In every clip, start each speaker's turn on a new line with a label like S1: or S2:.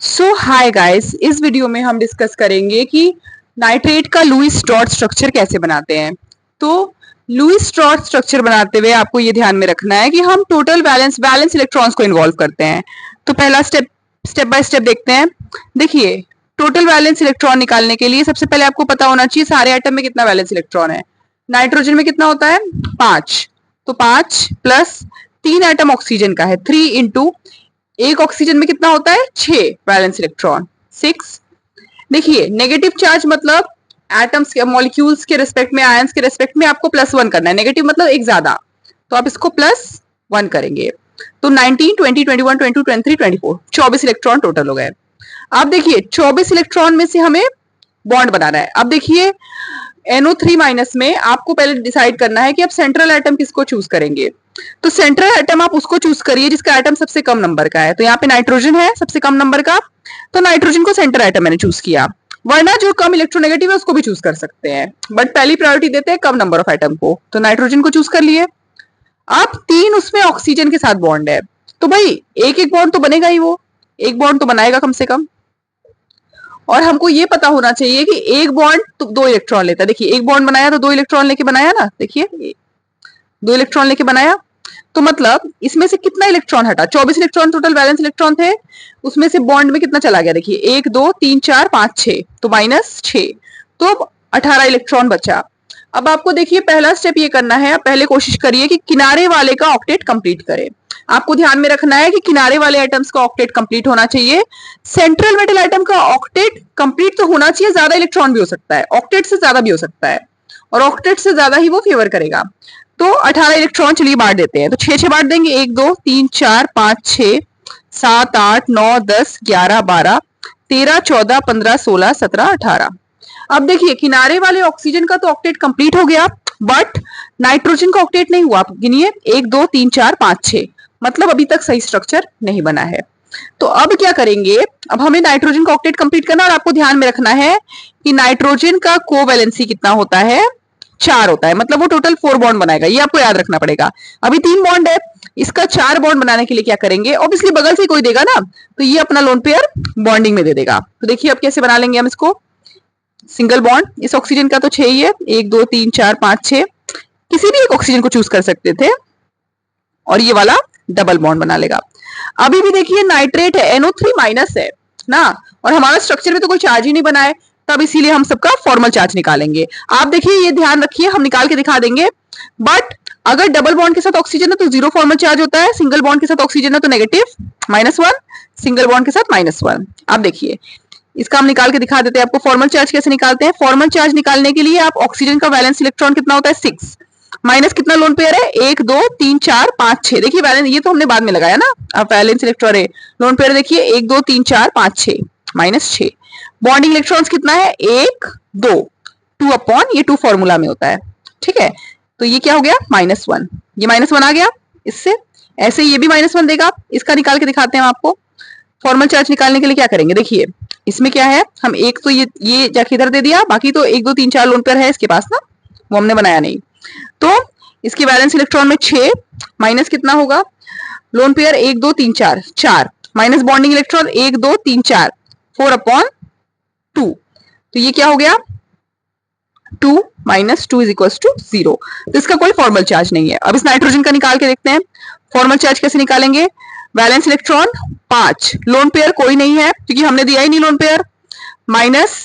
S1: सो hi guys, इस video में हम डिस्कस करेंगे कि नाइट्रेट का लुईस स्ट्रॉट स्ट्रक्चर कैसे बनाते हैं। तो लुईस स्ट्रॉट स्ट्रक्चर बनाते हुए आपको ये ध्यान में रखना है कि हम टोटल बैलेंस इलेक्ट्रॉन्स को इन्वॉल्व करते हैं। तो पहला स्टेप बाय स्टेप देखते हैं। देखिए, टोटल बैलेंस इलेक्ट्रॉन निकालने के लिए सबसे पहले आपको पता होना चाहिए सारे एटम में कितना बैलेंस इलेक्ट्रॉन है। नाइट्रोजन में कितना होता है? 5। तो 5 प्लस 3 एटम ऑक्सीजन का है, 3 इंटू एक ऑक्सीजन में कितना होता है? 6 बैलेंस इलेक्ट्रॉन, 6। देखिए, नेगेटिव चार्ज मतलब एटम्स के मॉलिक्यूल्स के रिस्पेक्ट में, आयंस के रिस्पेक्ट में आपको +1 करना है। नेगेटिव मतलब एक ज्यादा, तो आप इसको +1 करेंगे। तो 19, 20, 21, 22, 23, 24, 24 इलेक्ट्रॉन टोटल हो गए। अब देखिए, 24 इलेक्ट्रॉन में से हमें बॉन्ड बनाना है। अब देखिए, NO3- में आपको पहले डिसाइड करना है कि आप सेंट्रल एटम किसको चूज करेंगे। तो सेंट्रल एटम आप उसको चूज करिए जिसका एटम सबसे कम नंबर का है। तो यहाँ पे नाइट्रोजन है सबसे कम नंबर का, तो नाइट्रोजन को सेंटर एटम मैंने चूज किया। वरना जो कम इलेक्ट्रोनेगेटिव है उसको भी चूज कर सकते हैं, बट पहली प्रायोरिटी देते हैं कम नंबर ऑफ एटम को। तो नाइट्रोजन को चूज कर लिए। अब 3 उसमें ऑक्सीजन के साथ बॉन्ड है, तो भाई एक एक बॉन्ड तो बनेगा ही, वो एक बॉन्ड तो बनाएगा कम से कम। और हमको ये पता होना चाहिए कि एक बॉन्ड तो 2 इलेक्ट्रॉन लेता है। देखिए, एक बॉन्ड बनाया तो 2 इलेक्ट्रॉन लेके बनाया ना। देखिए, 2 इलेक्ट्रॉन लेके बनाया, तो मतलब इसमें से कितना इलेक्ट्रॉन हटा? 24 इलेक्ट्रॉन टोटल बैलेंस इलेक्ट्रॉन थे, उसमें से बॉन्ड में कितना चला गया? देखिए, 1 2 3 4 5 6, तो -6, तो अब 18 इलेक्ट्रॉन बचा। अब आपको देखिए, पहला स्टेप ये करना है, पहले कोशिश करिए कि किनारे वाले का ऑक्टेट कंप्लीट करें। आपको ध्यान में रखना है कि किनारे वाले एटम्स का ऑक्टेट कंप्लीट होना चाहिए। सेंट्रल मेटल एटम का ऑक्टेट कंप्लीट तो होना चाहिए, ज्यादा इलेक्ट्रॉन भी हो सकता है, ऑक्टेट से ज्यादा भी हो सकता है, और ऑक्टेट से ज्यादा ही वो फेवर करेगा। तो 18 इलेक्ट्रॉन चलिए बांट देते हैं। तो 6 बांट देंगे, 1 2 3 4 5 6 7 8 9 10 11 12 13 14 15 16 17 18। अब देखिए, किनारे वाले ऑक्सीजन का तो ऑक्टेट कंप्लीट हो गया, बट नाइट्रोजन का ऑक्टेट नहीं हुआ। आप गिनिए, 1 2 3 4 5 6, मतलब अभी तक सही स्ट्रक्चर नहीं बना है। तो अब क्या करेंगे, अब हमें नाइट्रोजन का ऑक्टेट कंप्लीट करना, और आपको ध्यान में रखना है कि नाइट्रोजन का कोवैलेंसी कितना होता है? 4 होता है, मतलब वो टोटल 4 बॉन्ड बनाएगा, ये आपको याद रखना पड़ेगा। अभी 3 बॉन्ड है, इसका 4 बॉन्ड बनाने के लिए क्या करेंगे? ऑब्वियसली बगल से कोई देगा ना, तो ये अपना लोन पेयर बॉन्डिंग में दे देगा। तो देखिए, अब कैसे बना लेंगे हम इसको। सिंगल बॉन्ड, इस ऑक्सीजन का तो 6 ही है, 1 2 3 4 5 6, किसी भी एक ऑक्सीजन को चूज कर सकते थे, और ये वाला डबल बॉन्ड बना लेगा। अभी भी देखिए, नाइट्रेट है, NO3- है ना, और हमारा स्ट्रक्चर में तो कोई चार्ज ही नहीं बना है, तब इसीलिए हम सबका फॉर्मल चार्ज निकालेंगे। आप देखिए, ये ध्यान रखिए, हम निकाल के दिखा देंगे। बट अगर डबल बॉन्ड के साथ ऑक्सीजन है तो 0 फॉर्मल चार्ज होता है, सिंगल बॉन्ड के साथ ऑक्सीजन है तो नेगेटिव -1, सिंगल बॉन्ड के साथ -1। आप देखिए, इसका हम निकाल के दिखा देते हैं आपको। फॉर्मल चार्ज कैसे निकालते हैं? फॉर्मल चार्ज निकालने के लिए आप ऑक्सीजन का वैलेंस इलेक्ट्रॉन कितना होता है? 6, माइनस कितना लोन पेयर है? 1 2 3 4 5 6। देखिए, बैलेंस ये तो हमने बाद में लगाया ना, अब वैलेंस इलेक्ट्रॉन है, लोन पेयर देखिए 1 2 3 4 5 6, -6। बॉन्डिंग इलेक्ट्रॉन्स कितना है? 1 2, 2 अपॉन ये 2 फॉर्मूला में होता है, ठीक है। तो ये क्या हो गया? -1, ये -1 आ गया इससे। ऐसे ये भी -1 देगा, इसका निकाल के दिखाते हैं हम आपको। फॉर्मल चार्ज निकालने के लिए क्या करेंगे? देखिए, इसमें क्या है, हम एक तो ये जाके इधर दे दिया, बाकी तो 1 2 3 4 लोन पेयर है इसके पास ना, वो हमने बनाया नहीं। तो इसके वैलेंस इलेक्ट्रॉन में 6, माइनस कितना होगा? Lone pair 1 2 3 4 4, minus bonding electron 1 2 3 4, 4 upon 2। तो ये क्या हो गया? 2 - 2 = 0। तो इसका कोई फॉर्मल चार्ज नहीं है। अब इस नाइट्रोजन का निकाल के देखते हैं। फॉर्मल चार्ज कैसे निकालेंगे? वैलेंस इलेक्ट्रॉन 5, लोन पेयर कोई नहीं है क्योंकि हमने दिया ही नहीं lone pair, minus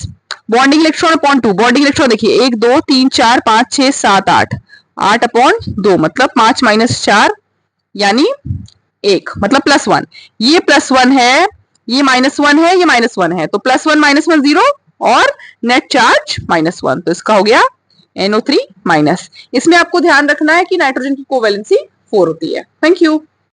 S1: bonding electron upon 2। Bonding electron देखिए, 1 2 3 4 5 6 7 8, 8 अपॉन 2, मतलब 5 - 4 यानी 1, मतलब +1। ये +1 है, ये -1 है, ये -1 है, तो +1 - 1 0, और नेट चार्ज -1। तो इसका हो गया NO3-। इसमें आपको ध्यान रखना है कि नाइट्रोजन की कोवैलेंसी 4 होती है। Thank you.